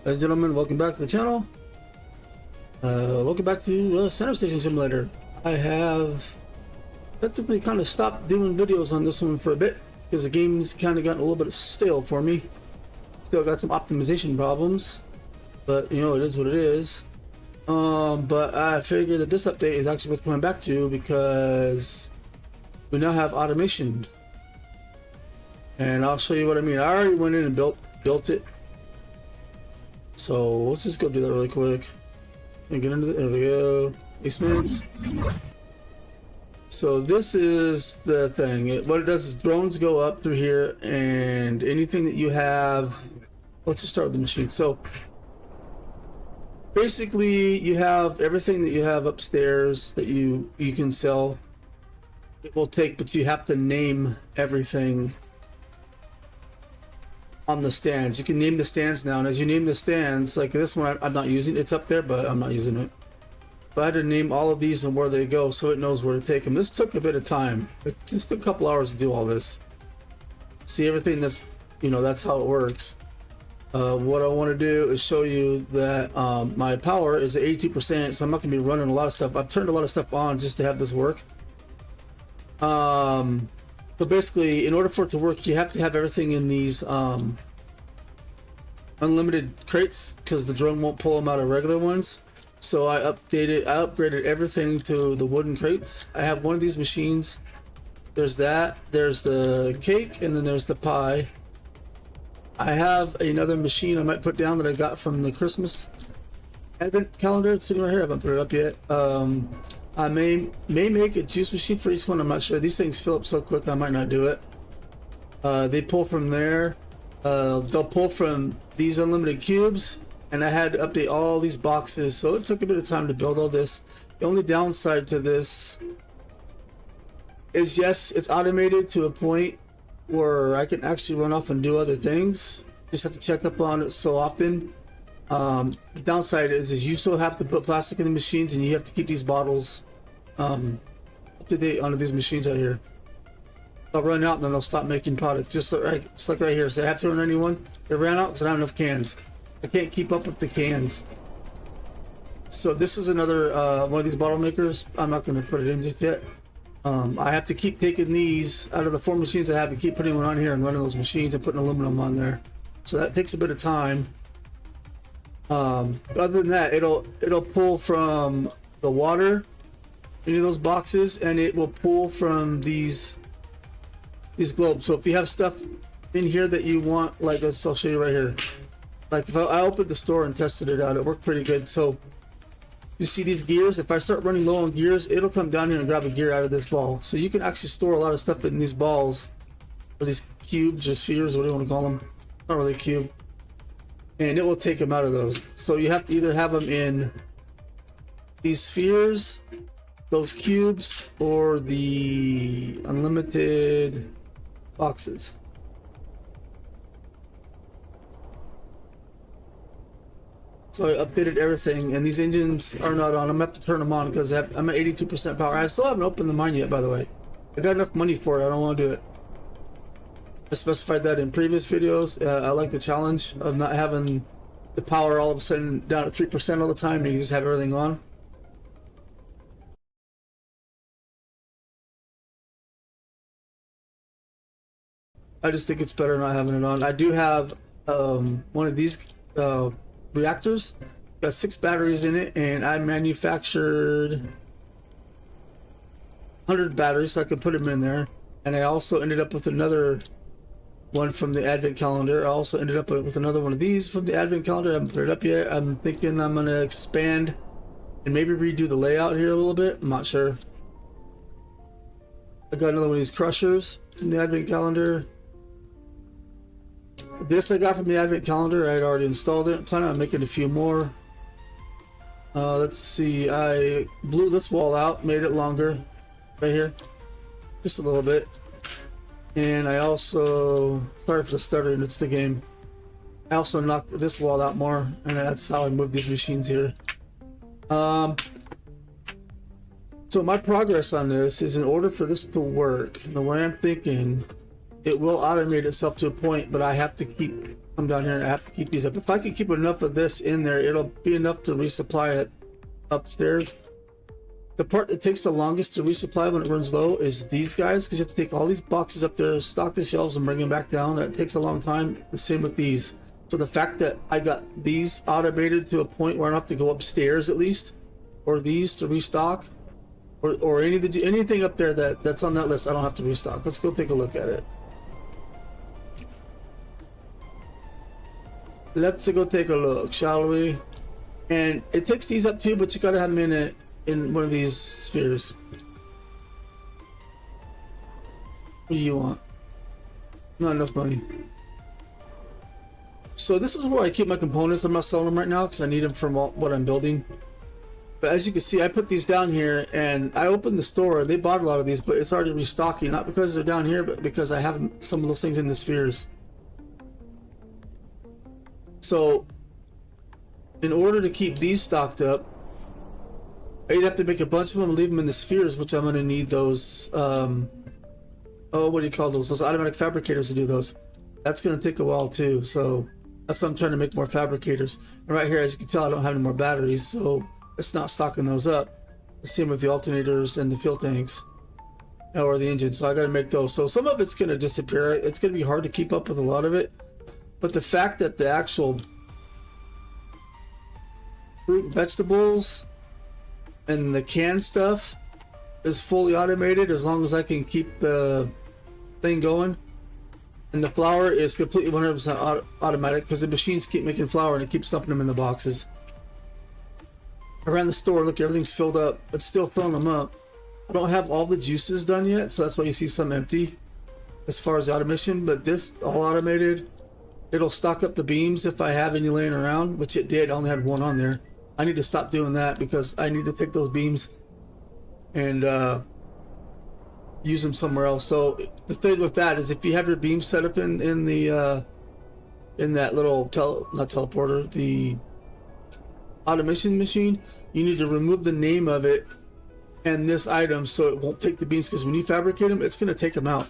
Ladies and gentlemen, welcome back to the channel. Welcome back to Center Station Simulator. I have effectively kind of stopped doing videos on this one for a bit because the game's kind of gotten a little bit stale for me. Still got some optimization problems, but you know, it is what it is. But I figured that this update is actually worth coming back to because we now have automation, and I'll show you what I mean. I already went in and built it. So let's just go do that really quick and get into there we go. Basements. So this is the thing. What it does is drones go up through here, and anything that you have. Let's just start with the machine. So basically, you have everything that you have upstairs that you can sell. It will take, but you have to name everything on the stands. You can name the stands now, and as you name the stands, like this one I'm not using, it's up there but I'm not using it, but I had to name all of these and where they go so it knows where to take them. This took a bit of time. It just took a couple hours to do all this. See everything that's, you know, that's how it works. What I want to do is show you that my power is at 82%, so I'm not going to be running a lot of stuff. I've turned a lot of stuff on just to have this work. So basically, in order for it to work, you have to have everything in these unlimited crates because the drone won't pull them out of regular ones. So I upgraded everything to the wooden crates. I have one of these machines. There's that, there's the cake, and then there's the pie. I have another machine I might put down that I got from the Christmas advent calendar. It's sitting right here. I haven't put it up yet. I may make a juice machine for each one. I'm not sure. These things fill up so quick I might not do it. They pull from there. They'll pull from these unlimited cubes, and I had to update all these boxes, so it took a bit of time to build all this. The only downside to this is, yes, it's automated to a point where I can actually run off and do other things. Just have to check up on it so often. The downside is you still have to put plastic in the machines, and you have to keep these bottles up to date on these machines out here. They'll run out and then they'll stop making product, just like right here. So I have to run anyone. They ran out because I don't have enough cans. I can't keep up with the cans. So this is another one of these bottle makers. I'm not going to put it in just yet. I have to keep taking these out of the 4 machines I have and keep putting one on here and running those machines and putting aluminum on there. So that takes a bit of time. But other than that, it'll pull from the water into those boxes, and it will pull from these globes. So if you have stuff in here that you want, like this, I'll show you right here. Like if I opened the store and tested it out, it worked pretty good. So you see these gears, if I start running low on gears, it'll come down here and grab a gear out of this ball. So you can actually store a lot of stuff in these balls, or these cubes or spheres, what do you want to call them? Not really a cube. And it will take them out of those. So you have to either have them in these spheres, those cubes, or the unlimited boxes. So I updated everything, and these engines are not on. I'm gonna have to turn them on because I'm at 82% power. I still haven't opened the mine yet, by the way. I got enough money for it. I don't want to do it. I specified that in previous videos. I like the challenge of not having the power all of a sudden down at 3% all the time, and you just have everything on. I just think it's better not having it on. I do have one of these reactors. Got 6 batteries in it, and I manufactured 100 batteries so I could put them in there. And I also ended up with another one from the advent calendar. I also ended up with another one of these from the advent calendar. I haven't put it up yet. I'm thinking I'm gonna expand and maybe redo the layout here a little bit. I'm not sure. I got another one of these crushers from the advent calendar. This I got from the advent calendar. I had already installed it. Planning on making a few more. Let's see. I blew this wall out, made it longer, right here, just a little bit. And I also, sorry for the stuttering, it's the game. I also knocked this wall out more, and that's how I moved these machines here. So my progress on this is, in order for this to work, the way I'm thinking, it will automate itself to a point, but I have to keep come down here and I have to keep these up. If I can keep enough of this in there, it'll be enough to resupply it upstairs. The part that takes the longest to resupply when it runs low is these guys, because you have to take all these boxes up there, stock the shelves, and bring them back down. That takes a long time. The same with these. So the fact that I got these automated to a point where I don't have to go upstairs at least, or these to restock, or anything up there that's on that list, I don't have to restock. Let's go take a look at it. Let's go take a look, shall we? And it takes these up too, but you gotta have them in one of these spheres. What do you want? Not enough money. So this is where I keep my components. I'm not selling them right now because I need them for what I'm building. But as you can see, I put these down here and I opened the store. They bought a lot of these, but it's already restocking. Not because they're down here, but because I have some of those things in the spheres. So in order to keep these stocked up, I either have to make a bunch of them and leave them in the spheres, which I'm going to need those, oh, what do you call those? Those automatic fabricators to do those. That's going to take a while too, so that's why I'm trying to make more fabricators. And right here, as you can tell, I don't have any more batteries, so it's not stocking those up. The same with the alternators and the fuel tanks, or the engine, so I got to make those. So some of it's going to disappear. It's going to be hard to keep up with a lot of it, but the fact that the actual fruit and vegetables and the canned stuff is fully automated, as long as I can keep the thing going. And the flour is completely 100% automatic, because the machines keep making flour and it keeps dumping them in the boxes. I ran the store, look, everything's filled up. It's still filling them up. I don't have all the juices done yet, so that's why you see some empty as far as the automation, but this all automated. It'll stock up the beams if I have any laying around, which it did. I only had one on there. I need to stop doing that because I need to take those beams and use them somewhere else. So the thing with that is, if you have your beams set up in that little not teleporter, the automation machine, you need to remove the name of it and this item so it won't take the beams, because when you fabricate them, it's going to take them out.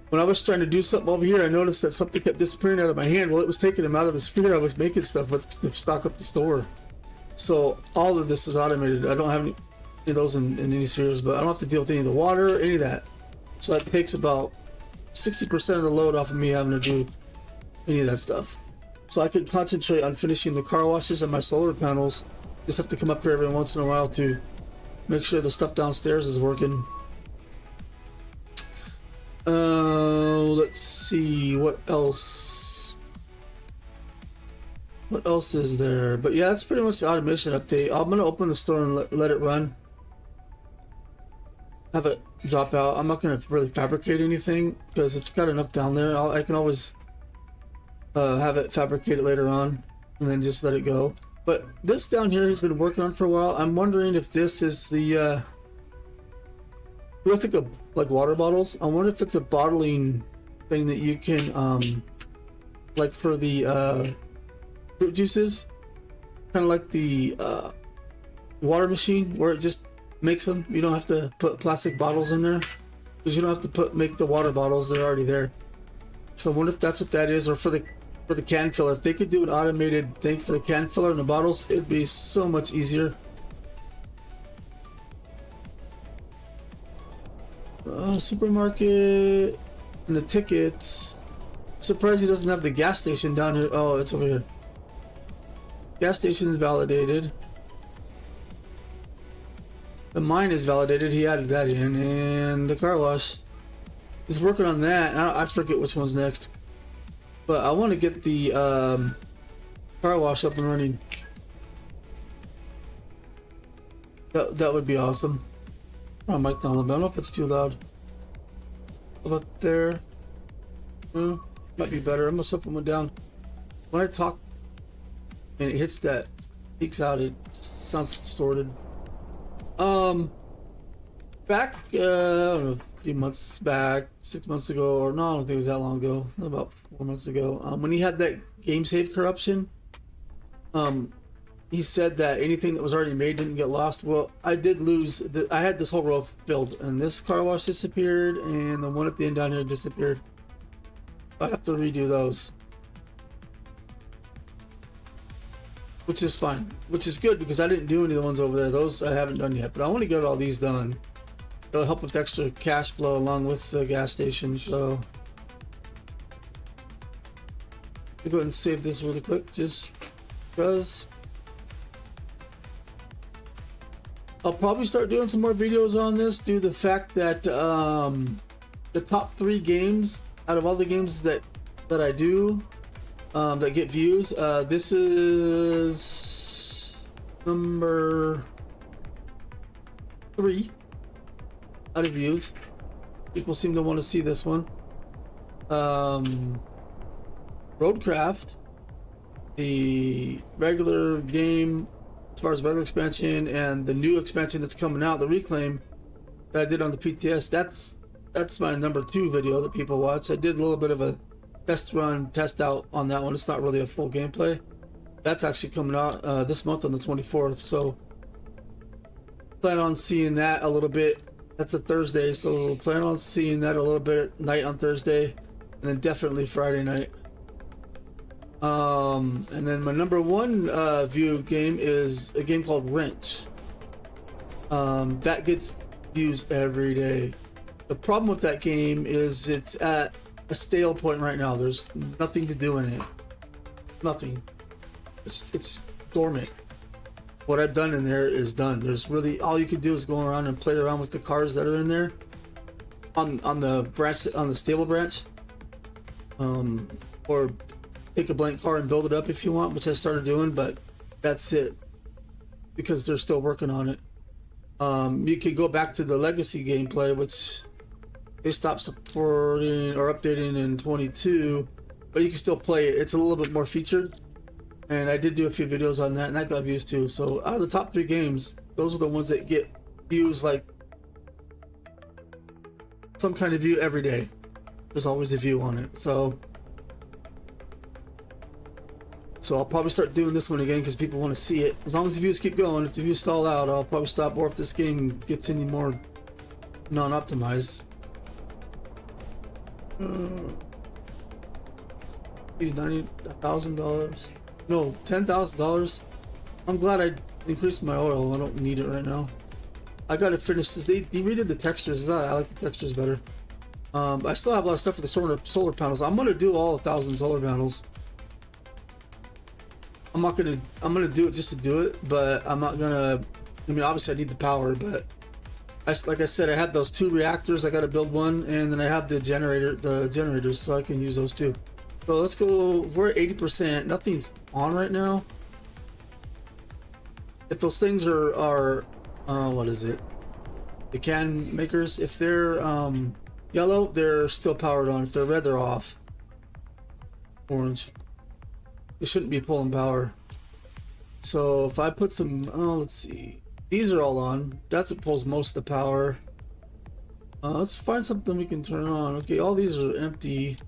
When I was trying to do something over here, I noticed that something kept disappearing out of my hand. Well, it was taking them out of the sphere I was making stuff with to stock up the store. So all of this is automated. I don't have any of those in any spheres, but I don't have to deal with any of the water, any of that. So that takes about 60% of the load off of me having to do any of that stuff. So I can concentrate on finishing the car washes and my solar panels. Just have to come up here every once in a while to make sure the stuff downstairs is working. Let's see what else. What else is there? But yeah, that's pretty much the automation update. I'm gonna open the store and let it run. Have it drop out. I'm not gonna really fabricate anything because it's got enough down there. I can always have it fabricated later on and then just let it go. But this down here has been working on for a while. I'm wondering if this is the I think of like water bottles. I wonder if it's a bottling thing that you can like for the fruit juices, kind of like the water machine where it just makes them. You don't have to put plastic bottles in there, because you don't have to make the water bottles, they're already there. So I wonder if that's what that is, or for the can filler. If they could do an automated thing for the can filler and the bottles, it'd be so much easier. Supermarket and the tickets. I'm surprised he doesn't have the gas station down here. Oh, it's over here. Gas station is validated. The mine is validated. He added that in, and the car wash. He's working on that. I forget which one's next, but I want to get the car wash up and running. That would be awesome. Oh, mic down a little bit. I don't know if it's too loud. About there. Might be better. I'm gonna flip one down. When I talk and it hits that, peaks out, it sounds distorted. Back, I don't know, a few months back, 6 months ago, or no, I don't think it was that long ago, about 4 months ago, when he had that game save corruption, he said that anything that was already made didn't get lost. Well, I did lose. I had this whole row filled, and this car wash disappeared, and the one at the end down here disappeared. I have to redo those. which is fine, which is good because I didn't do any of the ones over there. Those I haven't done yet, but I want to get all these done. It'll help with extra cash flow along with the gas station. So I'll go ahead and save this really quick just because I'll probably start doing some more videos on this due to the fact that the top 3 games out of all the games that I do that get views, this is number 3 out of views. People seem to want to see this one. Roadcraft, the regular game as far as regular expansion, and the new expansion that's coming out, the Reclaim, that I did on the PTS, that's my number 2 video that people watch. I did a little bit of a test out on that one. It's not really a full gameplay. That's actually coming out this month on the 24th, so plan on seeing that a little bit. That's a Thursday, so plan on seeing that a little bit at night on Thursday, and then definitely Friday night. And then my number 1 view game is a game called Wrench. That gets views every day. The problem with that game is it's at a stale point right now. There's nothing to do in it. Nothing. It's dormant. What I've done in there is done. There's really, all you can do is go around and play around with the cars that are in there on the branch, on the stable branch, or take a blank car and build it up if you want, which I started doing, but that's it because they're still working on it. You could go back to the legacy gameplay, which they stopped supporting or updating in 22, but you can still play it. It's a little bit more featured, and I did do a few videos on that, and that got views too. So out of the top 3 games, those are the ones that get views, like some kind of view every day. There's always a view on it. So I'll probably start doing this one again because people want to see it. As long as the views keep going. If the views stall out, I'll probably stop, or if this game gets any more non-optimized. $90,000. No, $10,000. I'm glad I increased my oil. I don't need it right now. I gotta finish this. They redid the textures. I like the textures better. I still have a lot of stuff for the solar panels. I'm gonna do all 1,000 solar panels. I'm gonna do it just to do it, but I'm not gonna. I mean, obviously I need the power, but like I said, I had those 2 reactors. I got to build one, and then I have the generators, so I can use those too. So let's go. We're at 80%. Nothing's on right now. If those things are what is it? The can makers. If they're yellow, they're still powered on. If they're red, they're off. Orange. It shouldn't be pulling power. So if I put some, let's see, these are all on. That's what pulls most of the power. Let's find something we can turn on. Okay, all these are empty.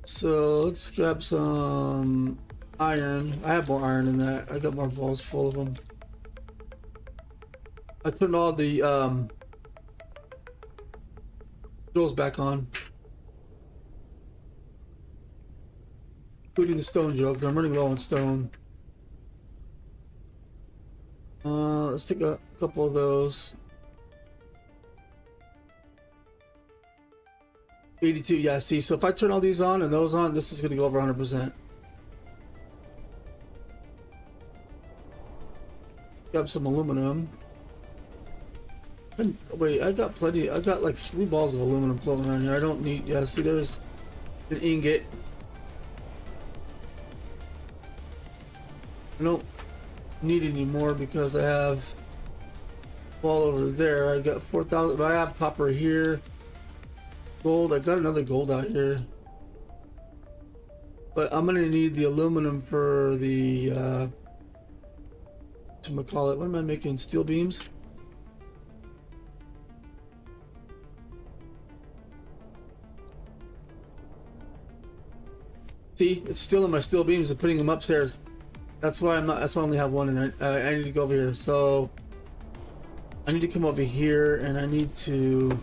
So let's grab some iron. I have more iron than that. I got more balls full of them. I turned all the drills back on, including the stone drill, because I'm running low on stone. Let's take a couple of those. 82, yeah, see, so if I turn all these on and those on, this is going to go over 100%. Grab some aluminum. And wait, I got plenty. I got like 3 balls of aluminum floating around here. I don't need, yeah, see, there's an ingot. I don't need any more because I have ball over there. I got 4,000, but I have copper here. Gold, I got another gold out here. But I'm gonna need the aluminum for the whatchamacallit, what am I making? Steel beams? See, it's still in my steel beams and putting them upstairs. That's why I'm not, that's why I only have one in there. I need to go over here. So I need to come over here and I need to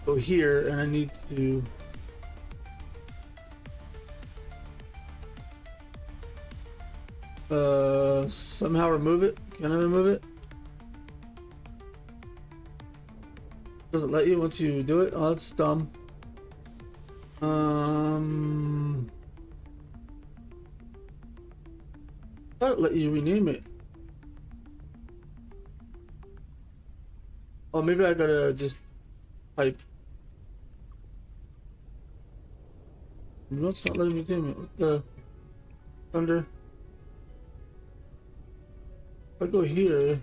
go here and I need to Somehow remove it. Can I remove it? Doesn't let you once you do it. Oh, that's dumb. Thought it let you rename it. Oh, maybe I gotta just type. No, it's not letting me rename it. What the thunder? If I go here.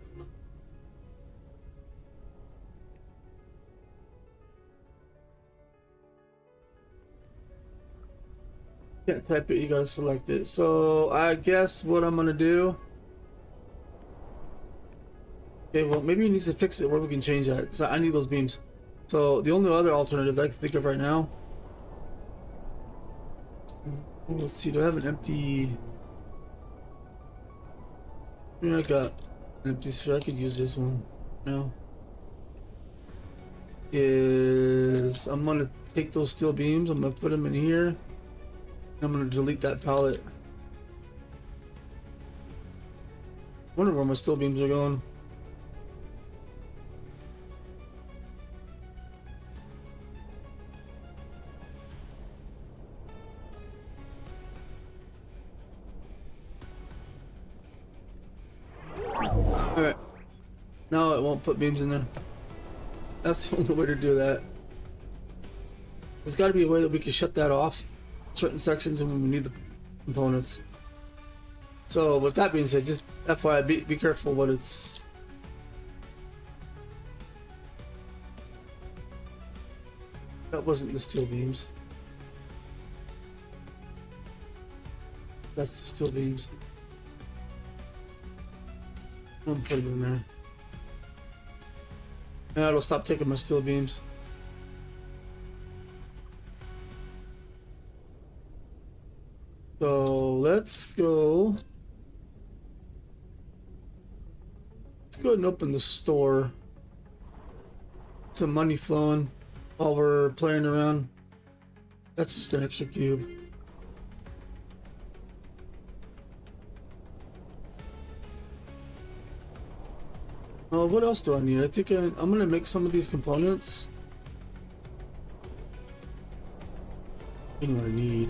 Can't type it, you gotta select it. So I guess what I'm gonna do. Okay, well maybe he needs to fix it where we can change that because I need those beams. So the only other alternative that I can think of right now. Let's see, do I have an empty? Yeah, I got an empty sphere. I could use this one. No. Is I'm gonna take those steel beams. I'm gonna put them in here. I'm gonna delete that pallet. Wonder where my steel beams are going. Alright. No, it won't put beams in there. That's the only way to do that. There's gotta be a way that we can shut that off. Certain sections and when we need the components. So with that being said, just FYI, be careful what it's. That wasn't the steel beams. That's the steel beams. I'm gonna put it in there. And it'll stop taking my steel beams. So let's go. Let's go ahead and open the store. Some money flowing while we're playing around. That's just an extra cube. What else do I need? I think I'm gonna make some of these components. You know what I need.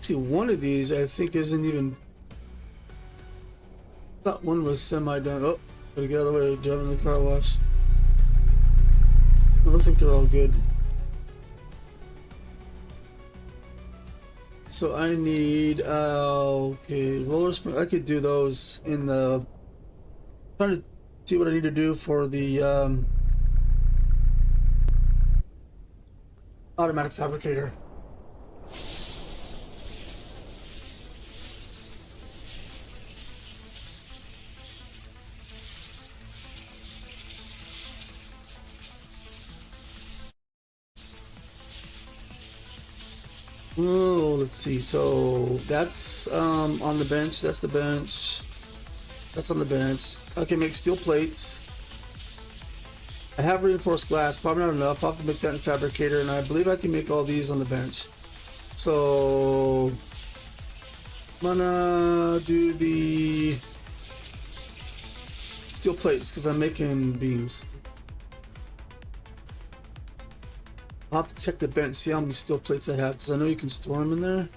See, one of these I think isn't even. Thought one was semi-done. Oh, gotta get out of the way. Driving the car wash. It looks like they're all good. So I need okay, roller spring. I could do those in the. Trying to see what I need to do for the automatic fabricator. Oh, let's see. So that's on the bench. That's the bench. That's on the bench. I can make steel plates. I have reinforced glass. Probably not enough. I'll have to make that in fabricator, and I believe I can make all these on the bench. So I'm gonna do the steel plates because I'm making beams. I'll have to check the bench, see how many steel plates I have, because I know you can store them in there.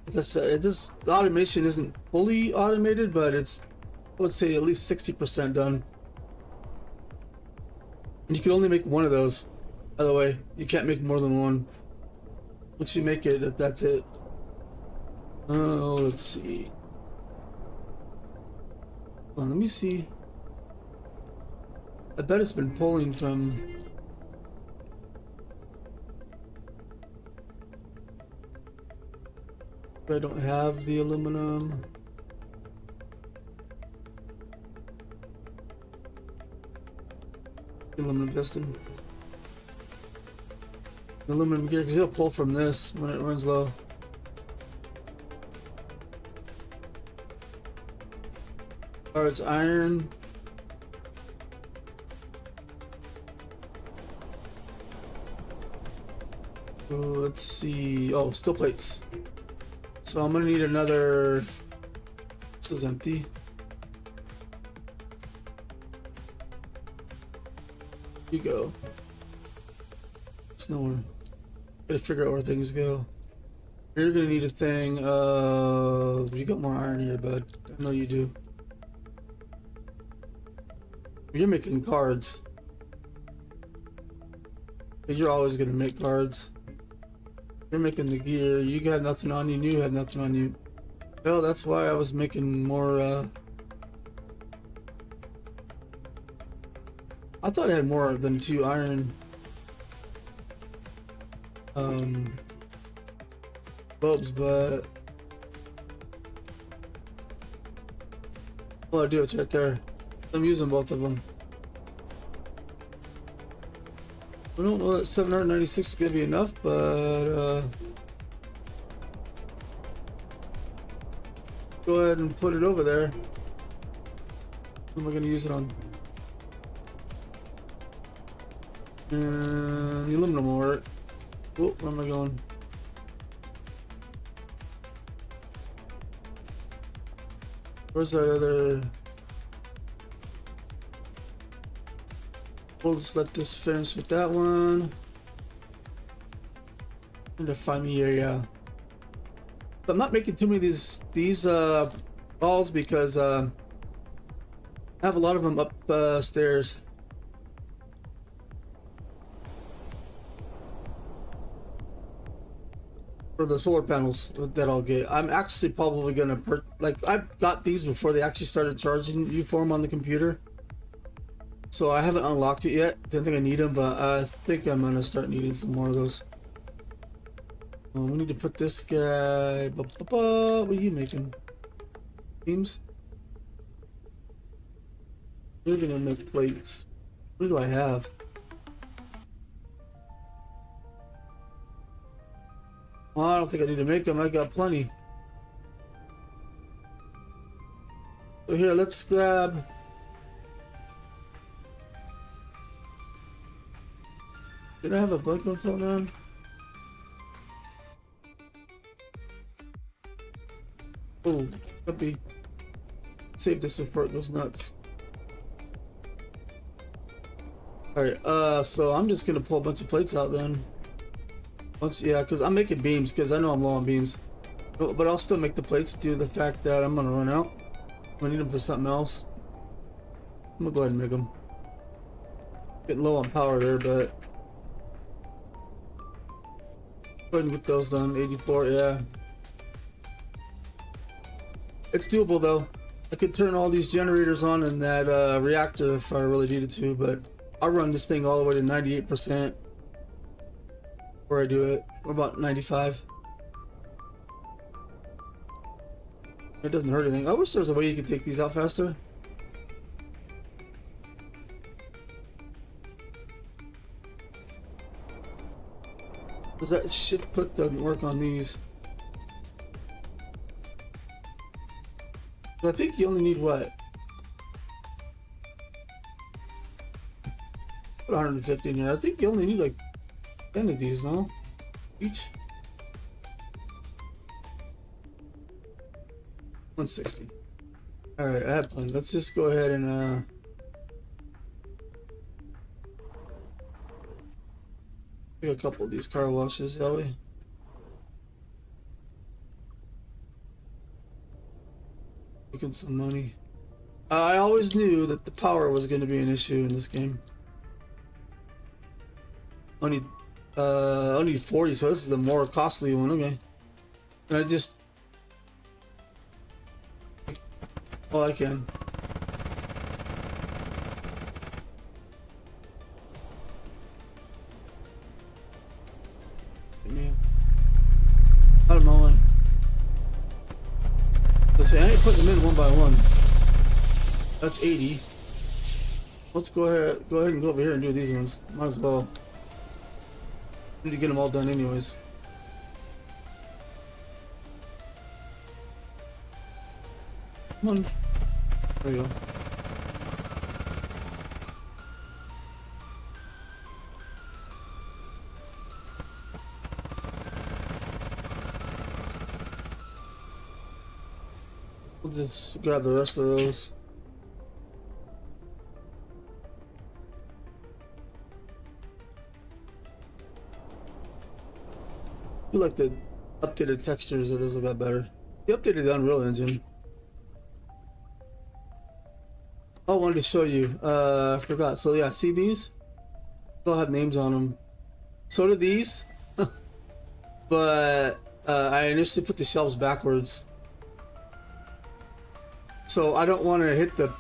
Like I said, the automation isn't fully automated, but it's, I would say, at least 60% done. And you can only make one of those, by the way. You can't make more than one. Once you make it, that's it. Oh, let's see. Hold on, let me see. I bet it's been pulling from. I don't have the aluminum. Aluminum piston. Aluminum gear, because it'll pull from this when it runs low. Or it's iron. Oh, let's see. Oh, steel plates. So I'm gonna need another. This is empty. You go. It's nowhere. Gotta figure out where things go. You're gonna need a thing of. You got more iron here, bud. I know you do. You're making cards. You're always gonna make cards. You're making the gear. You got nothing on you. You had nothing on you. Well, that's why I was making more. I thought I had more than 2 iron. Bulbs, but well, I do. It's right there. I'm using both of them. I don't know that 796 is gonna be enough, but go ahead and put it over there. What am I gonna use it on? And the aluminum will work. Oh, where am I going? Where's that other? We'll just let this finish with that one. And to find me area. But I'm not making too many of these balls because I have a lot of them upstairs. For the solar panels that I'll get. I'm actually probably gonna like I've got these before they actually started charging you for them on the computer. So I haven't unlocked it yet. Didn't think I need them, but I think I'm gonna start needing some more of those. We need to put this guy. What are you making? Beams? You're gonna make plates. What do I have? Well, I don't think I need to make them. I got plenty. So here, let's grab. Did I have a bug on something on? Oh, could be. Save this before it goes nuts. Alright, so I'm just gonna pull a bunch of plates out then. Yeah, because I'm making beams because I know I'm low on beams. But I'll still make the plates due to the fact that I'm gonna run out. I need them for something else. I'm gonna go ahead and make them. Getting low on power there, but go ahead and get those done. 84, yeah. It's doable though. I could turn all these generators on in that reactor if I really needed to, but I'll run this thing all the way to 98%. Before I do it, we're about 95. It doesn't hurt anything. I wish there was a way you could take these out faster. Because that shift click doesn't work on these. I think you only need what? Put 150 in here. I think you only need like 10 of these, no? Each? 160. Alright, I have plenty. Let's just go ahead and make a couple of these car washes, shall we? Making some money. I always knew that the power was going to be an issue in this game. Only 40, so this is the more costly one. Okay. And I just. Oh, I can. Man. I don't know. Let's see, I ain't putting them in one by one. That's 80. Let's go ahead and go over here and do these ones. Might as well. Need to get them all done anyways. Come on. There you go. We'll just grab the rest of those. I like the updated textures, it does look a lot better. The updated Unreal Engine. I wanted to show you, I forgot. So yeah, see these? They all have names on them. So do these. But I initially put the shelves backwards. So I don't want to hit the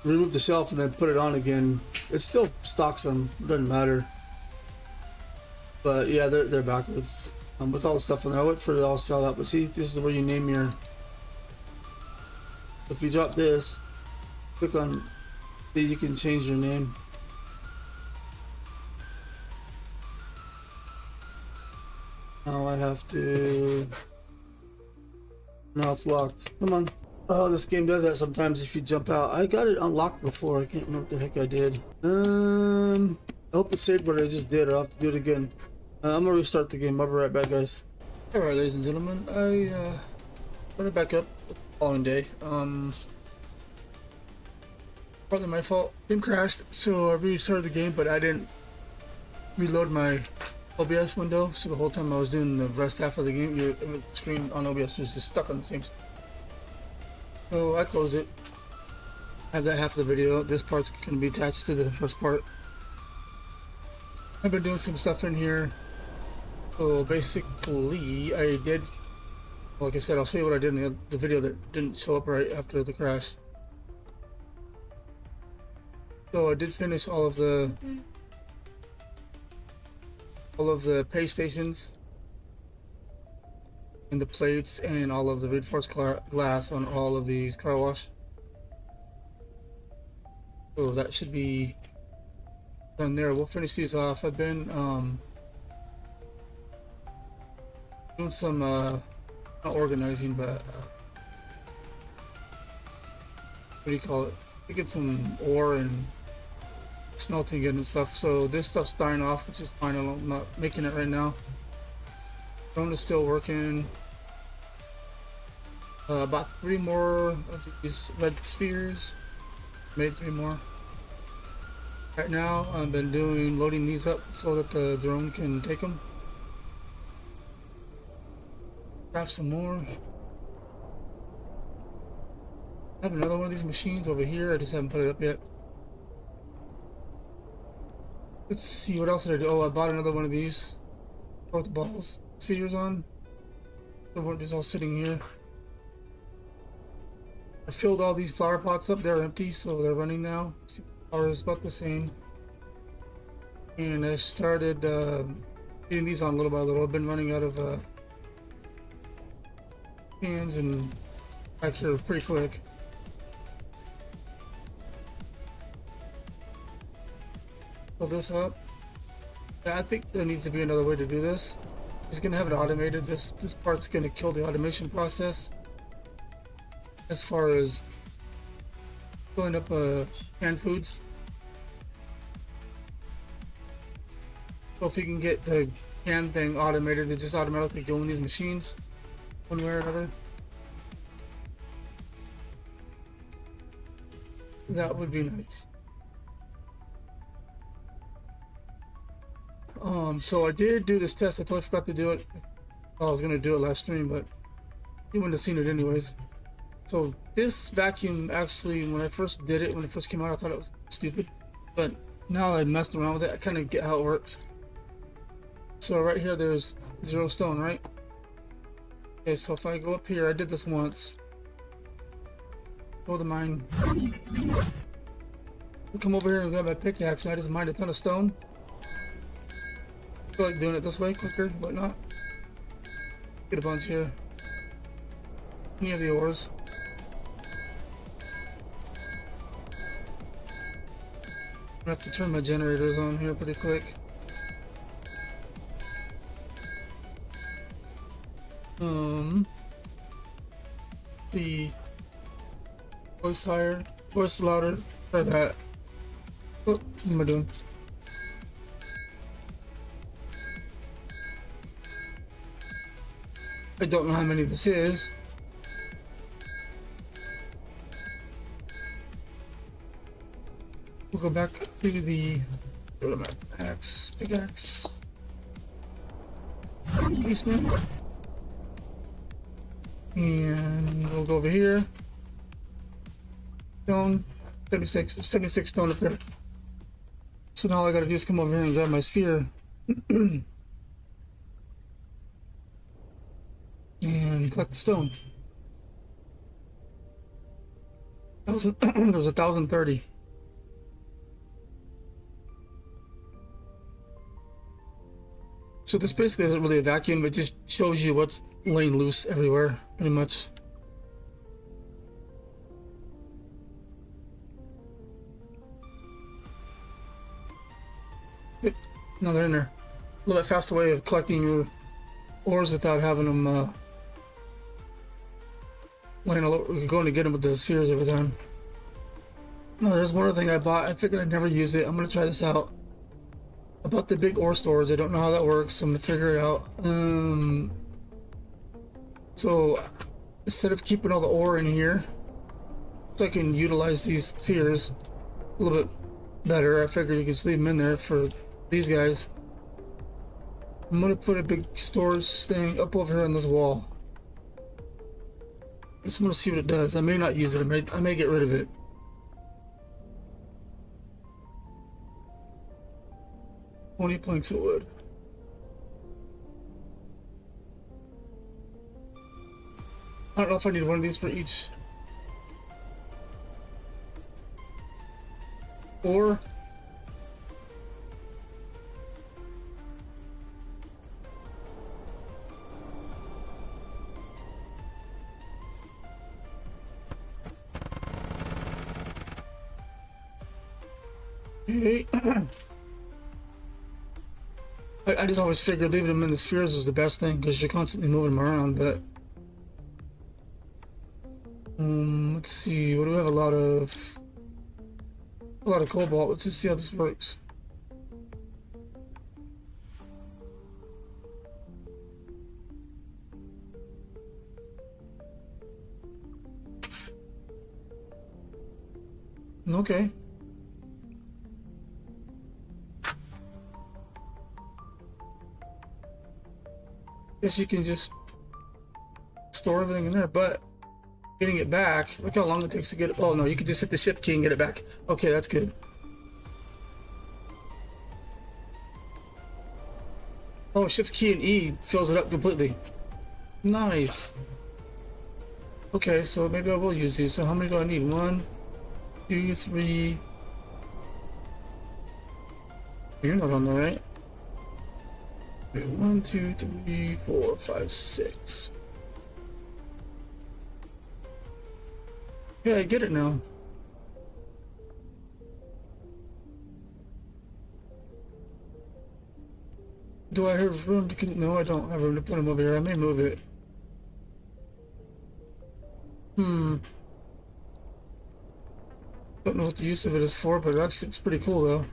remove the shelf and then put it on again. It still stocks them, it doesn't matter. But yeah, they're backwards. With all the stuff in there, I wait for it all sell out. But see, this is where you name your. If you drop this, click on, see, you can change your name. Now I have to. Now it's locked. Come on. Oh, this game does that sometimes if you jump out. I got it unlocked before. I can't remember what the heck I did. I hope it saved what I just did. I'll have to do it again. I'm gonna restart the game. I'll be right back, guys. Alright, ladies and gentlemen. I put it back up the following day. Partly my fault. Game crashed, so I restarted the game, but I didn't reload my OBS window. So the whole time I was doing the rest half of the game, your screen on OBS was just stuck on the same. So I closed it. I have that half of the video. This part's going to be attached to the first part. I've been doing some stuff in here. So basically, I did, like I said, I'll show you what I did in the video that didn't show up right after the crash. So I did finish all of the pay stations and the plates and all of the reinforced glass on all of these car wash. So that should be done there. We'll finish these off. I've been doing some not organizing, but what do you call it? Taking some ore and smelting it and stuff. So this stuff's dying off, which is fine. I'm not making it right now. Drone is still working. About 3 more of these red spheres. Made 3 more. Right now, I've been loading these up so that the drone can take them. Grab some more. I have another one of these machines over here. I just haven't put it up yet. Let's see, what else did I do? Oh, I bought another one of these. Put the balls spheres on. They weren't just all sitting here. I filled all these flower pots up. They're empty, so they're running now. Power is about the same. And I started getting these on little by little. I've been running out of cans and back here pretty quick. Fill this up. Yeah, I think there needs to be another way to do this. He's gonna have it automated. This part's gonna kill the automation process. As far as filling up canned foods. So if you can get the can thing automated, it just automatically go in these machines one way or another. That would be nice. So I did do this test. I totally forgot to do it. I was gonna do it last stream, but you wouldn't have seen it anyways. So this vacuum, actually, when I first did it, when it first came out, I thought it was stupid. But now I messed around with it, I kind of get how it works. So right here, there's 0 stone, right? Okay, so if I go up here, I did this once. Go to mine. I come over here and grab my pickaxe, and I just mined a ton of stone. I feel like doing it this way, quicker, whatnot. Get a bunch here. Any of the ores. I have to turn my generators on here pretty quick. See, Voice higher. Voice louder. Try that. Oh, what am I doing? I don't know how many this is. We'll go back to the axe, pickaxe, basement, and we'll go over here. Stone, 76 stone up there. So now all I gotta do is come over here and grab my sphere. And collect the stone. There's 1,030. So this basically isn't really a vacuum, it just shows you what's laying loose everywhere, pretty much. Yep. No, they're in there. A little bit faster way of collecting your ores without having them laying all over. You're going to get them with the spheres every time. No, there's one other thing I bought. I figured I'd never use it. I'm going to try this out. About the big ore storage, I don't know how that works. I'm gonna figure it out. So instead of keeping all the ore in here, so I can utilize these spheres a little bit better, I figured you could just leave them in there for these guys. I'm gonna put a big storage thing up over here on this wall. I just want to see what it does. I may not use it. I may get rid of it. 20 planks of wood. I don't know if I need one of these for each. Or okay. I just always figured leaving them in the spheres is the best thing because you're constantly moving them around, but let's see, what do we have? A lot of cobalt. Let's just see how this works. Okay. Guess you can just store everything in there, but getting it back, look how long it takes to get it. Oh no, you can just hit the shift key and get it back. Okay, that's good. Oh, shift key and E fills it up completely. Nice. Okay, so maybe I will use these. So how many do I need? 1, 2, 3. You're not on there, right? 1, 2, 3, 4, 5, 6. Yeah, I get it now. Do I have room to... No, I don't have room to put them over here. I may move it. Don't know what the use of it is for, but actually it's pretty cool though.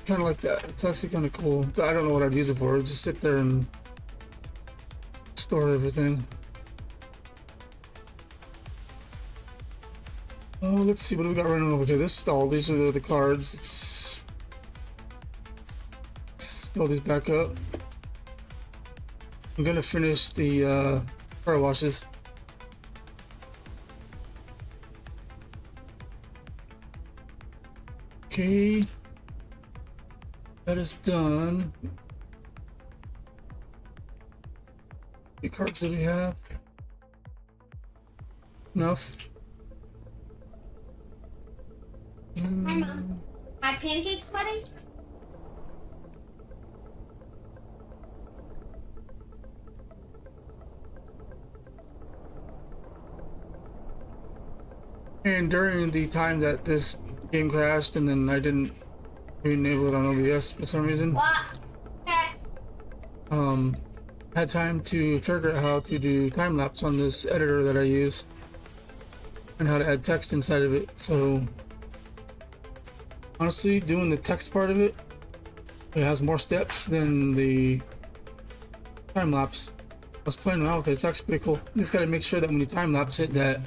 Kind of like that. It's actually kind of cool. I don't know what I'd use it for. I'd just sit there and store everything. Oh, let's see what do we got running over here. This stall. These are the cards. Let's fill these back up. I'm gonna finish the car washes. Okay, that is done. The cards that we have. Enough. Hi, Mom. My pancakes ready? And during the time that this game crashed and then I didn't enable it on OBS for some reason, What? Okay. had time to figure out how to do time lapse on this editor that I use and how to add text inside of it. So honestly, doing the text part of it, it has more steps than the time lapse. I was playing around with it. It's actually pretty cool. You just got to make sure that when you time lapse it, that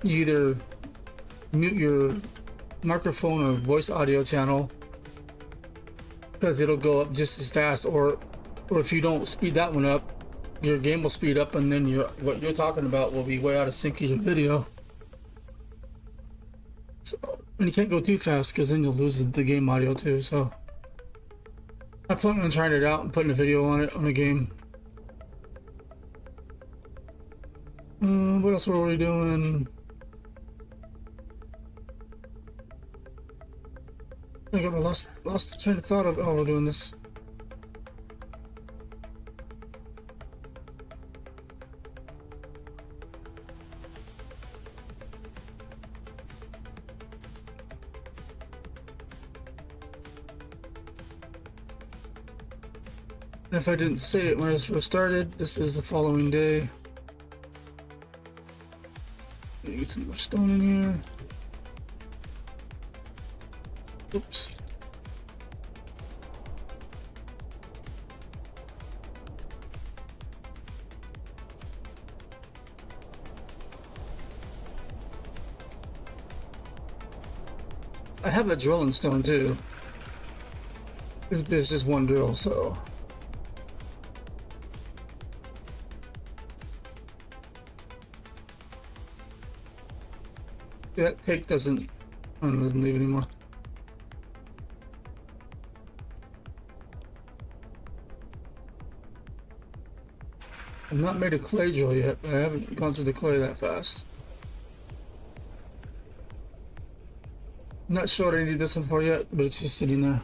you either mute your microphone or voice audio channel, because it'll go up just as fast, or if you don't speed that one up, your game will speed up, and then what you're talking about will be way out of sync with your video. So, and you can't go too fast because then you'll lose the game audio too. So I plan on trying it out and putting a video on it on the game. What else were we doing? I got my lost the train of thought of. Oh, we're doing this. And if I didn't say it when I first started, this is the following day. Get some more stone in here. Oops. I have a drilling stone too. There's just one drill, so. That take doesn't leave anymore. I've not made a clay drill yet, but I haven't gone through the clay that fast. Not sure what I need this one for yet, but it's just sitting there.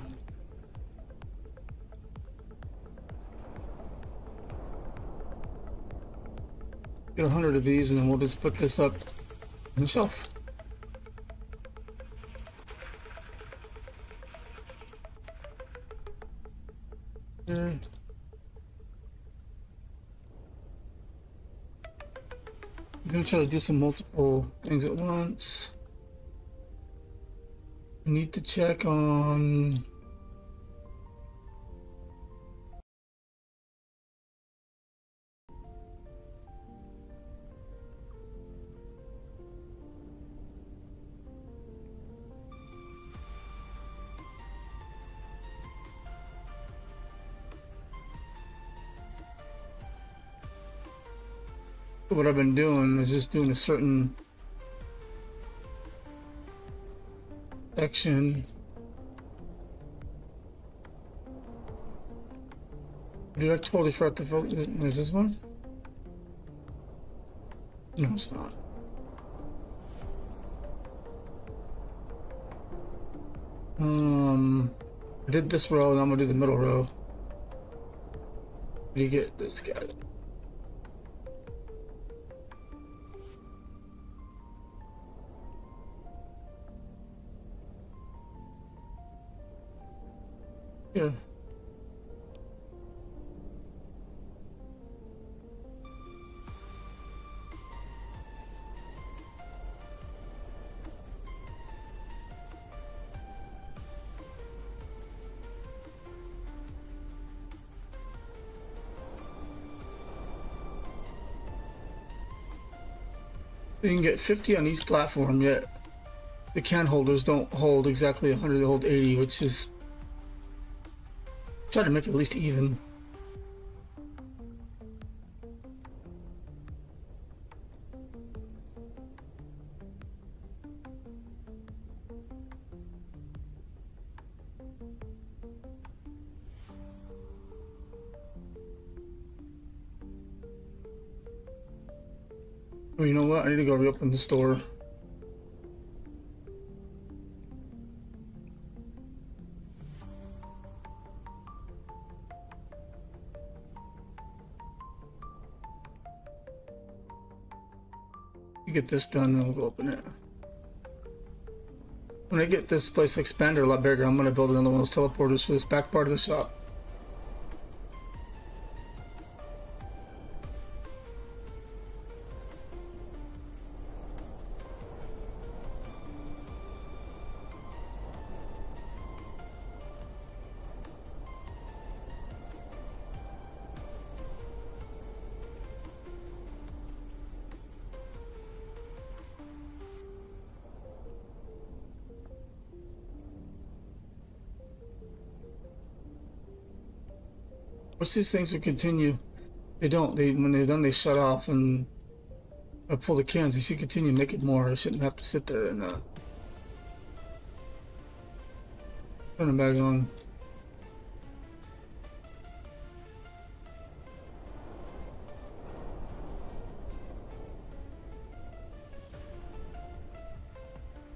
Get 100 of these and then we'll just put this up on the shelf. There. I'm gonna try to do some multiple things at once. I need to check on what I've been doing is just doing a certain section. Dude, I totally forgot to vote. Is this one? No, it's not. I did this row, and I'm gonna do the middle row. What do you get this guy? Yeah. You can get 50 on each platform, yet the can holders don't hold exactly 100, they hold 80, which is try to make it at least even. Oh, you know what? I need to go reopen the store. You get this done, and we'll go open it. When I get this place expanded a lot bigger, I'm gonna build another one of those teleporters for this back part of the shop. What's these things will continue? They don't. They when they're done, they shut off and I pull the cans. They should continue to make it more. I shouldn't have to sit there and turn them back on.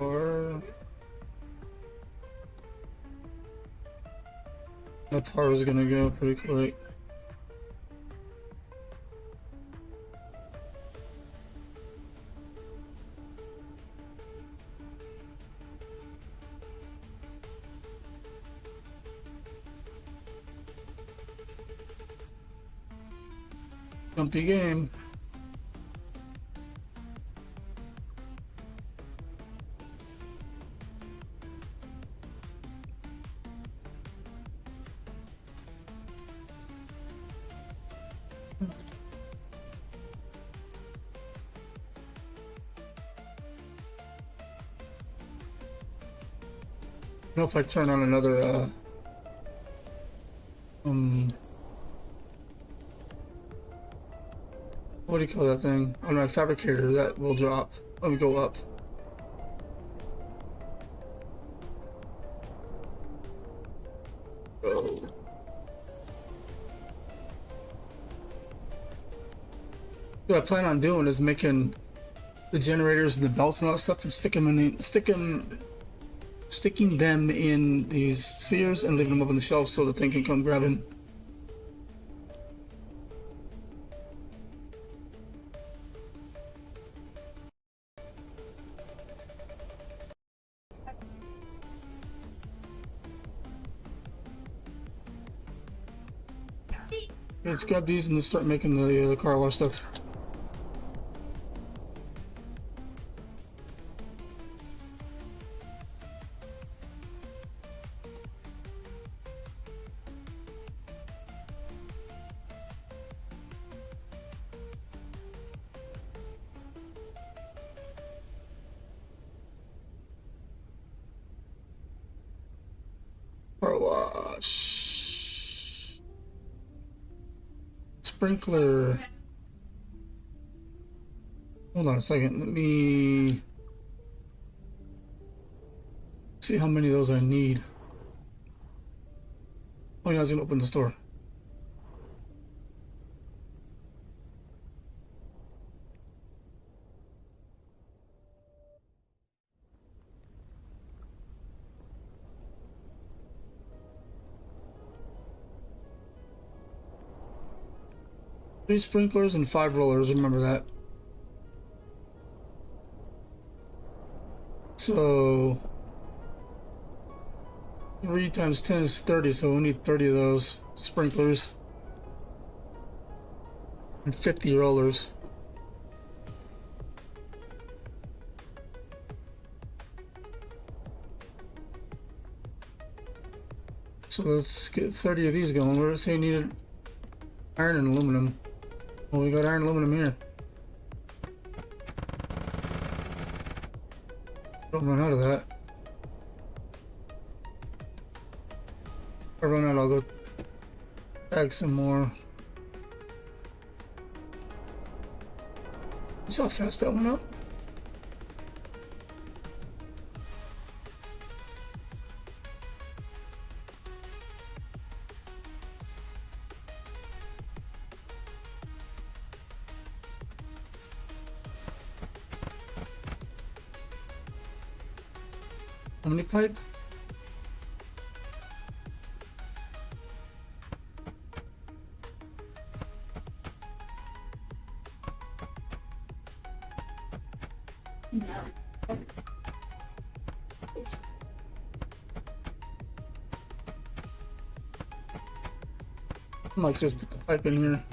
Or that power is gonna go pretty quick. Jumpy game. I know if I turn on another what do you call that thing? On my fabricator, that will drop. Let me go up. Oh. What I plan on doing is making the generators and the belts and all that stuff and sticking them in these spheres and leaving them up on the shelf so the thing can come grab them. Let's grab these and let's start making the car wash stuff. Car wash. Sprinkler. Hold on a second. Let me see how many of those I need. Oh yeah, I was gonna open the store. Three sprinklers and 5 rollers, remember that. So 3 times 10 is 30, so we need 30 of those sprinklers and 50 rollers. So let's get 30 of these going. Where does it say needed? Iron and aluminum. Well, we got iron and aluminum here. Don't run out of that. If I run out, I'll go bag some more. You saw how fast that went up? How many pipe? No. It's Like this pipe in here.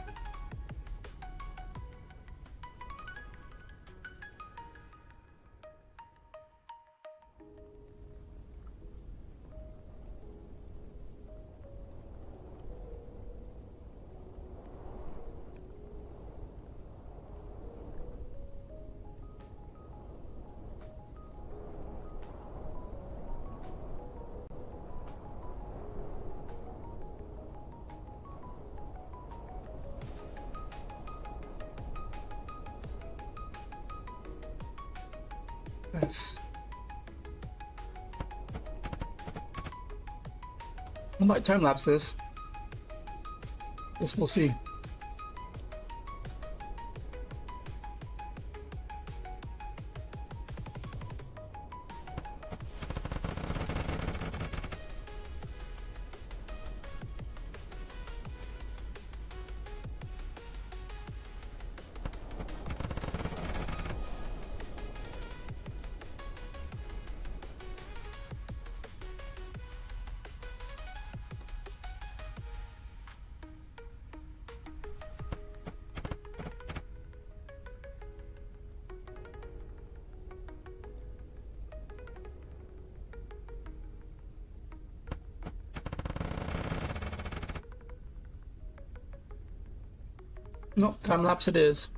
Nice. I might time lapse this. Guess we'll see. Nope, time lapse it is.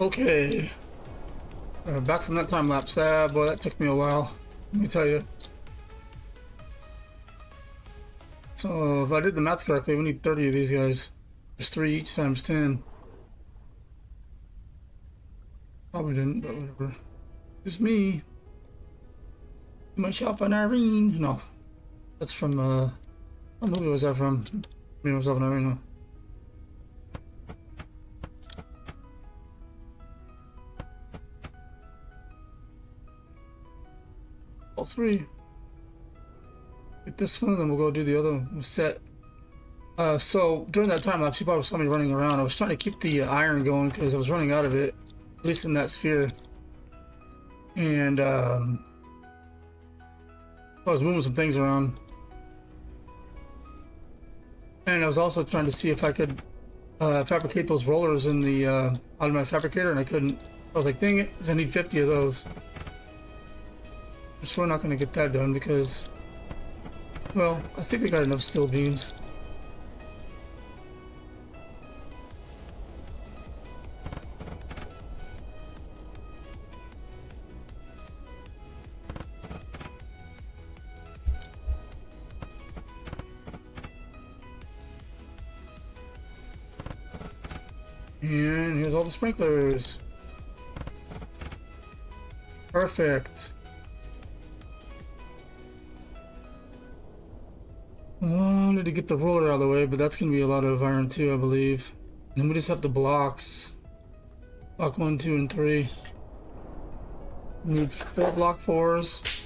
Okay. Back from that time lapse. Boy, that took me a while. Let me tell you. So if I did the math correctly, we need 30 of these guys. There's 3 each times 10. Probably didn't, but whatever. Just me. Myself and Irene. No. That's from, what movie was that from? Me, myself and Irene. No. All 3. Get this one, then we'll go do the other set. So during that time lapse, you probably saw me running around. I was trying to keep the iron going because I was running out of it, at least in that sphere. And I was moving some things around. And I was also trying to see if I could fabricate those rollers in the automatic fabricator, and I couldn't. I was like, dang it, 'cause I need 50 of those. Just we're not going to get that done because, well, I think we got enough steel beams. And here's all the sprinklers. Perfect. Wanted to get the roller out of the way, but that's going to be a lot of iron too, I believe. Then we just have the blocks. Block 1, 2, and 3. We need 4 block 4s.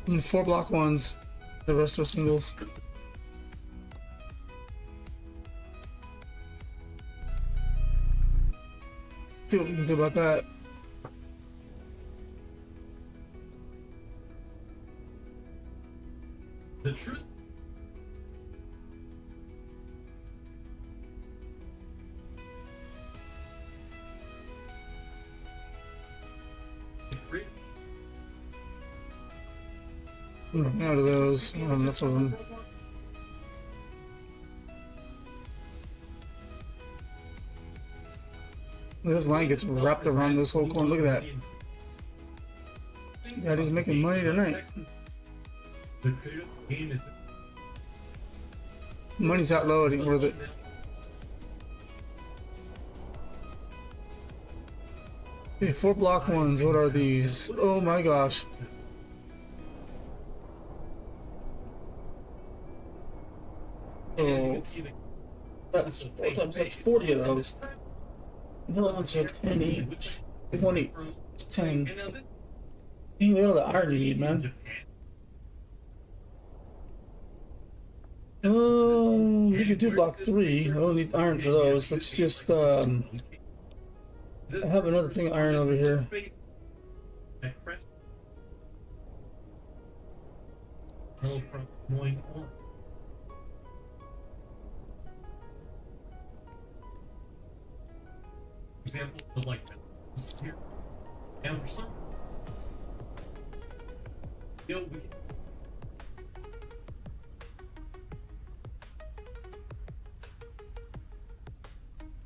We need 4 block 1s. The rest are singles. See what we can do about that. The truth. Out of those, I don't have enough of them. This line gets wrapped around this whole corner. Look at that. Daddy's making money tonight. Money's that low, it ain't worth it. Okay, 4 block 1s. What are these? Oh my gosh. Oh, that's 4 times. That's 40 of those. The other ones are 10 each. 20. It's 10. Ain't the other iron you need, man. We could do block 3. I don't need iron for those. Let's just, I have another thing of iron over here. Example of like here. And for some, you know,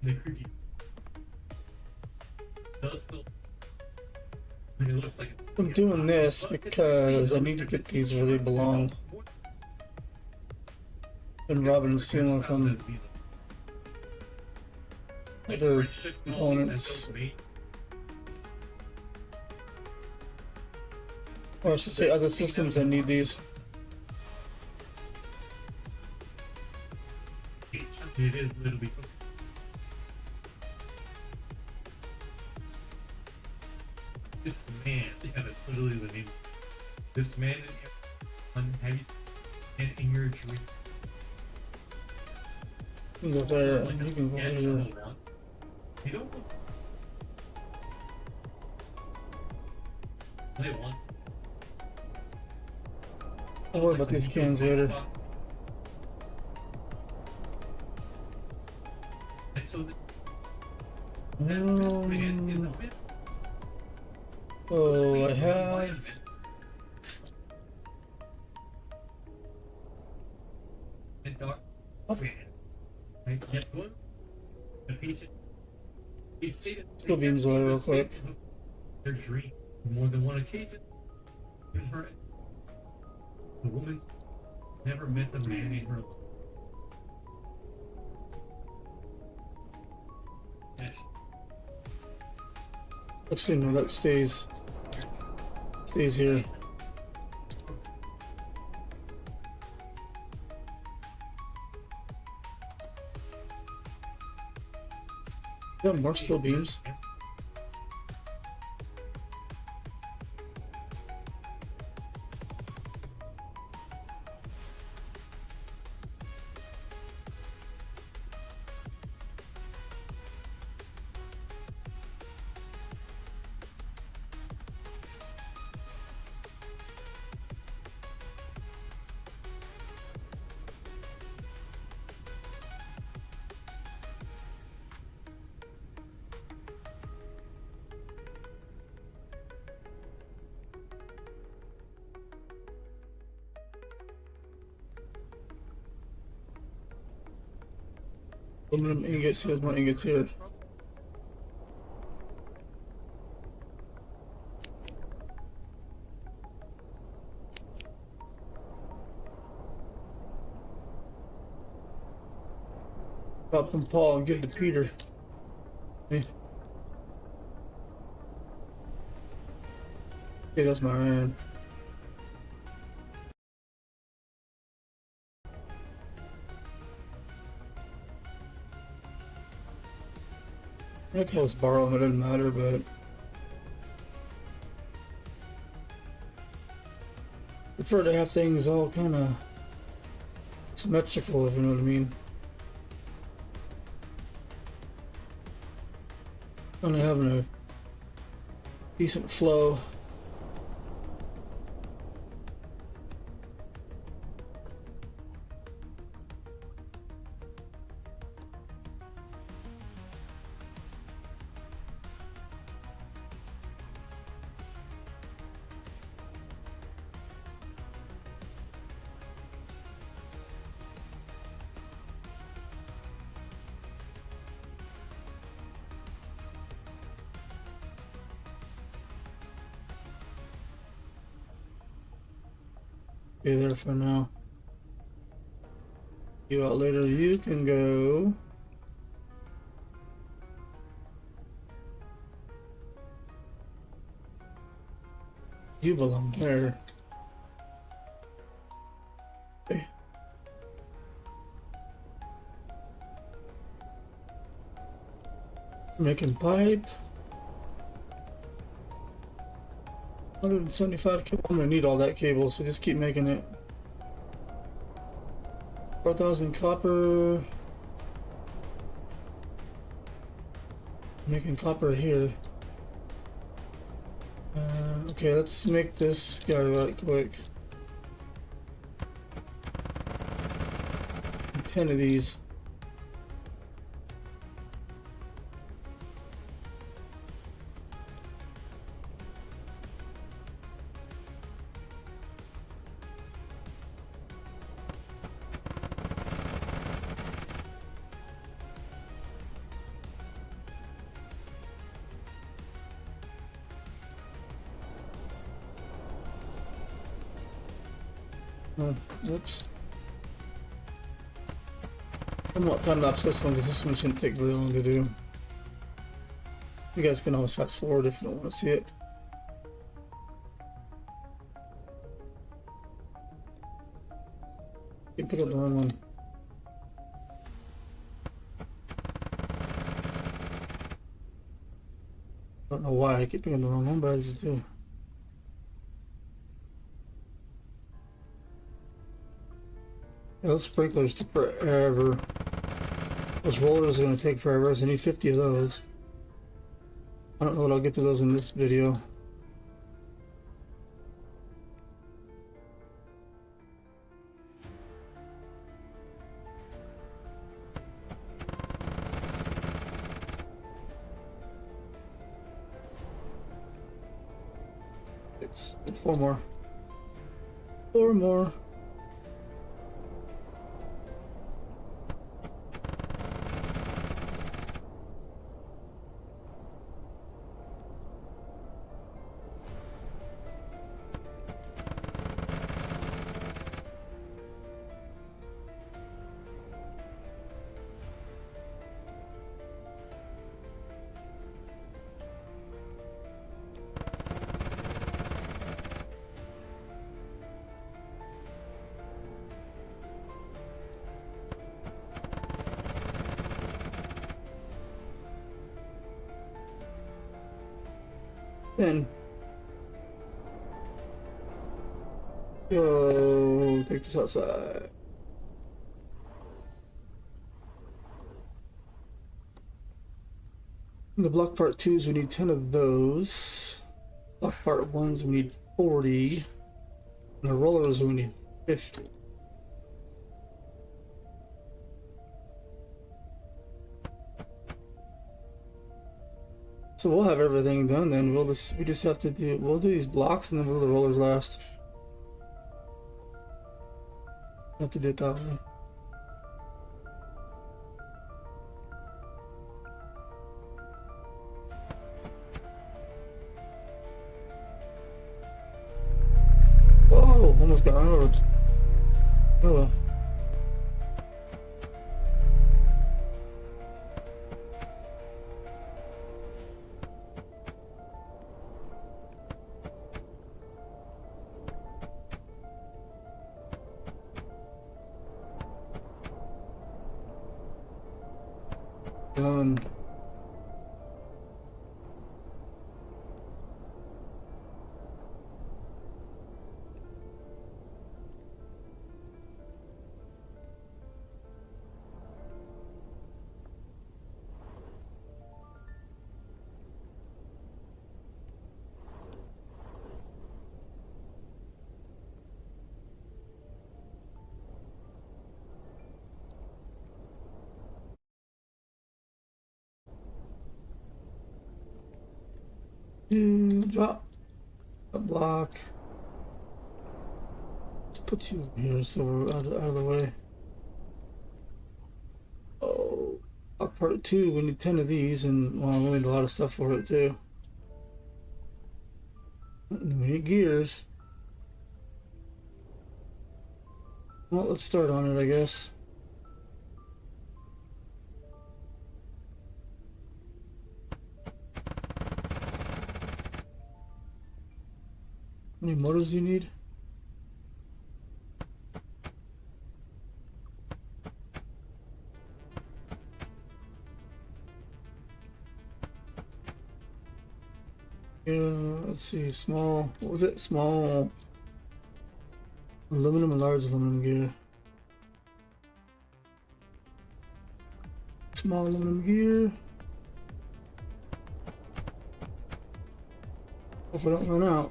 the creepy does still. I mean, it looks like I'm doing this because I need to get these where they belong. Been robbing and stealing from other components. Or I should say other systems that need these. it is literally. This man, yeah, that's literally the name. This man have you seen in your dream? You can go there, you can go here. They don't look. They want. Don't worry about these cans later. And so Oh, I have. Okay. Right, get one. The patient. They say that Steel beams away real quick. their dream on more than one occasion. In her, the woman never met the man in her life. Yes. Actually, no, that stays here. Yeah, more steel beams. Aluminum ingots, here's more ingots here. Drop from Paul and give to Peter. Hey. Okay, that's my iron. I can always borrow them, it doesn't matter, but prefer to have things all kind of symmetrical, if you know what I mean. Kind of having a decent flow. Okay, there for now. You out later, you can go. You belong there. Okay. Making pipe. 175 cable. I'm gonna need all that cable, so just keep making it. 4,000 copper. Making copper here. Okay, let's make this guy right quick. 10 of these. Oh, whoops. I'm not time lapse this one because this one shouldn't take very long to do. You guys can always fast forward if you don't want to see it. You pick up the wrong one. I don't know why I keep picking the wrong one, but I just do. Yeah, those sprinklers took forever. Those rollers are going to take forever, so I need 50 of those. I don't know what I'll get to those in this video. Six, 4 more. 4 more. Then go take this outside. In the block part 2s, we need 10 of those. Block part 1s, we need 40. And the rollers, we need 50. So we'll have everything done then. We just have to we'll do these blocks and then we'll do the rollers last. Have to do it that way. Whoa, almost got run over. Oh well. Done. Drop a block. Let's put you over here so we're out of the way. Oh, block part 2, we need 10 of these, and well, we need a lot of stuff for it too. And we need gears. Well, let's start on it, I guess. How many motors do you need? Yeah, let's see. Small. What was it? Small aluminum and large aluminum gear. Small aluminum gear. Hope I don't run out.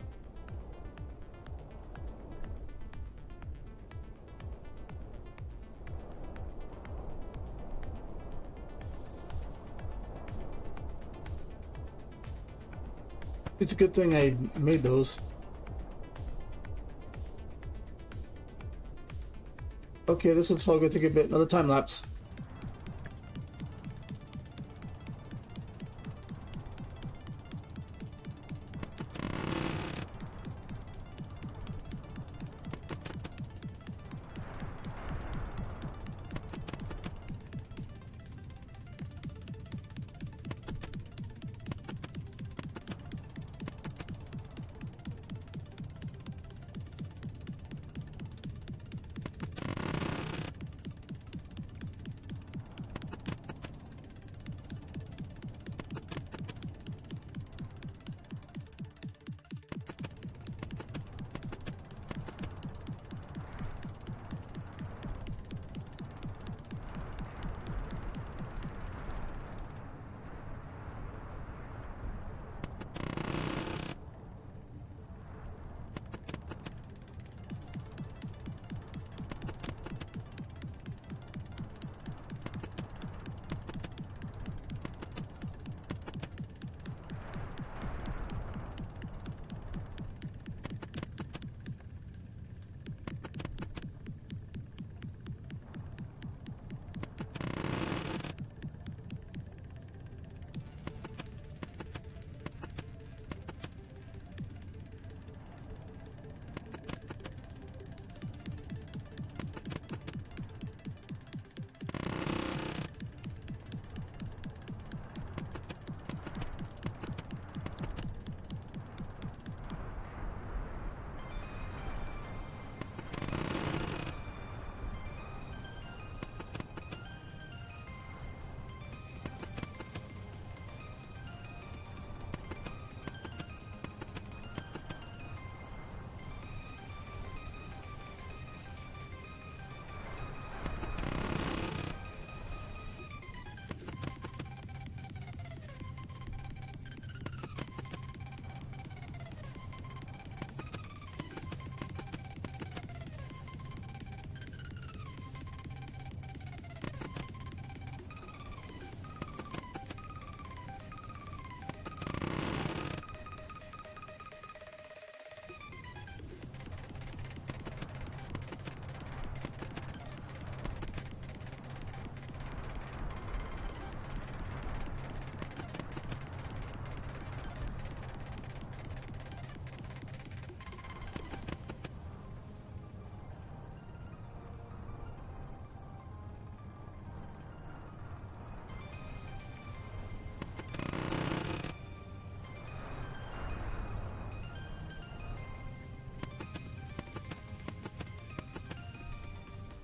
It's a good thing I made those. Okay, this one's all good. Take a bit. Another time lapse.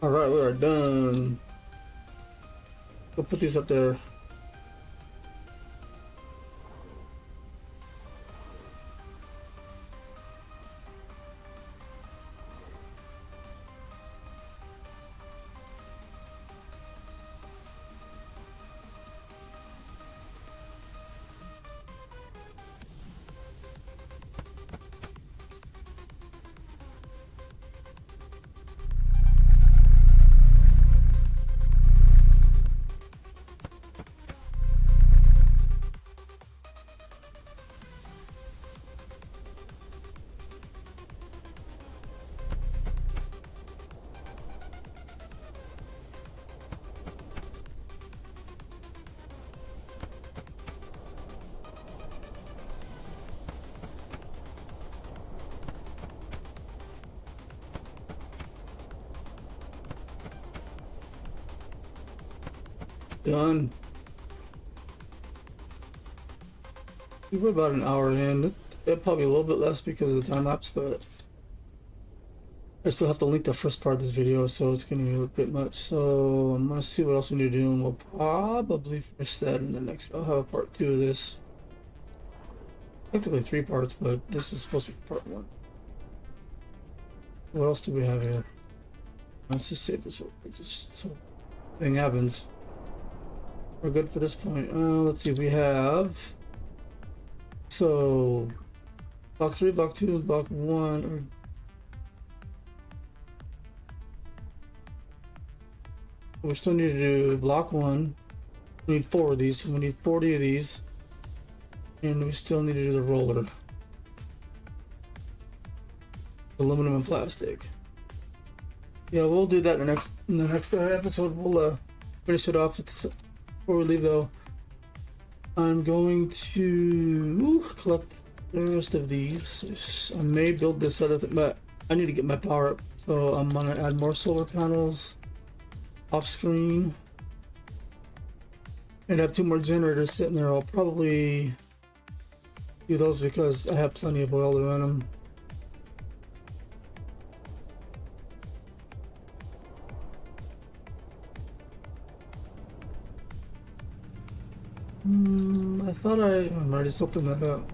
Alright, we are done. We'll put these up there. Done. We're about an hour in. Probably a little bit less because of the time lapse, but I still have to link the first part of this video, so it's gonna be a little bit much. So I'm gonna see what else we need to do, and we'll probably finish that in the next. I'll have a part 2 of this. Technically 3 parts, but this is supposed to be part 1. What else do we have here? Let's just save this real quick, just so thing happens. We're good for this point. Let's see, we have so block 3, block 2, and block 1 we still need to do block 1. We need 4 of these, so we need 40 of these, and we still need to do the roller, aluminum and plastic. Yeah, we'll do that in the next episode. We'll finish it off. Before we leave though, I'm going to collect the rest of these. I may build this other thing, but I need to get my power up, so I'm gonna add more solar panels off screen and have 2 more generators sitting there. I'll probably do those because I have plenty of oil to run them. I thought I might just open that up.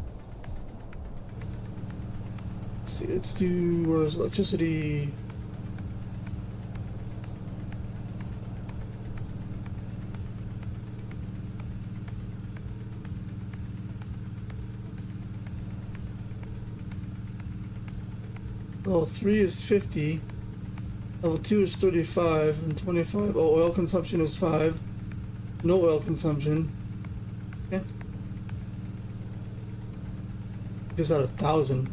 Let's see, let's do, where's electricity? Level 3 is 50, level 2 is 35 and 25. Oh, oil consumption is 5. No oil consumption. Yeah. Just out of 1,000.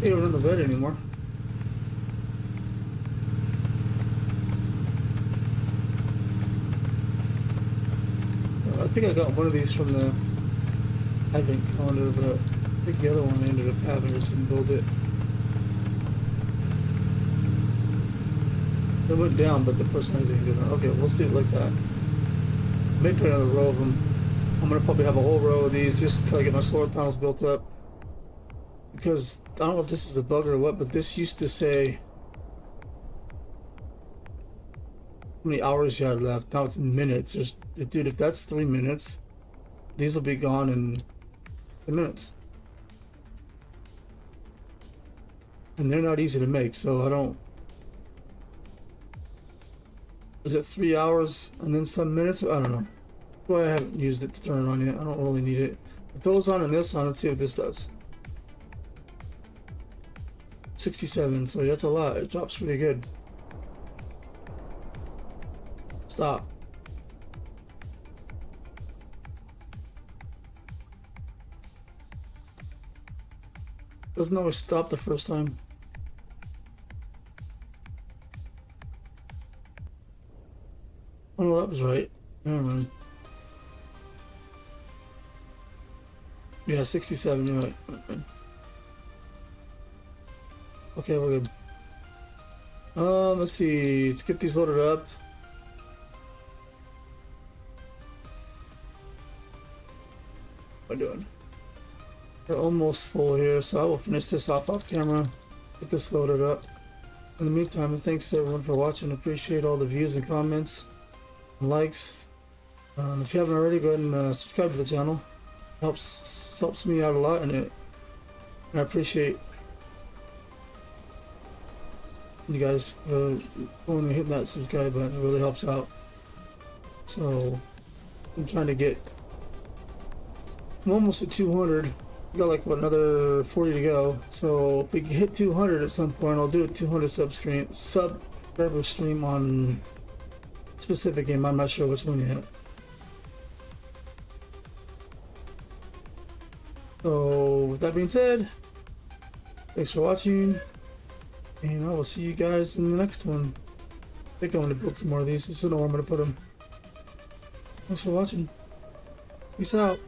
You don't run the bed anymore. I think I got one of these from the advent calendar, but I think the other one I ended up having just didn't build it. It went down, but the personalizing didn't. Okay, we'll see it like that. May put another row of them. I'm gonna probably have a whole row of these just until I get my solar panels built up. Because I don't know if this is a bug or what, but this used to say how many hours you had left. Now it's minutes. Dude, if that's 3 minutes, these will be gone in 10 minutes. And they're not easy to make, so I don't. Is it 3 hours and then some minutes? I don't know. Well, I haven't used it to turn it on yet. I don't really need it. Put those on and this on. Let's see what this does. 67. So that's a lot. It drops pretty good. Stop. Doesn't always stop the first time. Oh no, that was right. Never mind. Yeah, 67, you're right. Okay, we're good. Let's see. Let's get these loaded up. What am I doing? We're almost full here, so I will finish this off camera. Get this loaded up. In the meantime, thanks to everyone for watching. Appreciate all the views and comments and likes. If you haven't already, go ahead and subscribe to the channel. Helps me out a lot, and I appreciate you guys going and hitting that subscribe button. It really helps out. So I'm trying to get. I'm almost at 200. We got like what, another 40 to go. So if we can hit 200 at some point, I'll do a 200 subscriber stream on a specific game. I'm not sure which one yet. So with that being said, thanks for watching, and I will see you guys in the next one. I think I'm going to build some more of these. I just don't know where I'm going to put them. Thanks for watching. Peace out.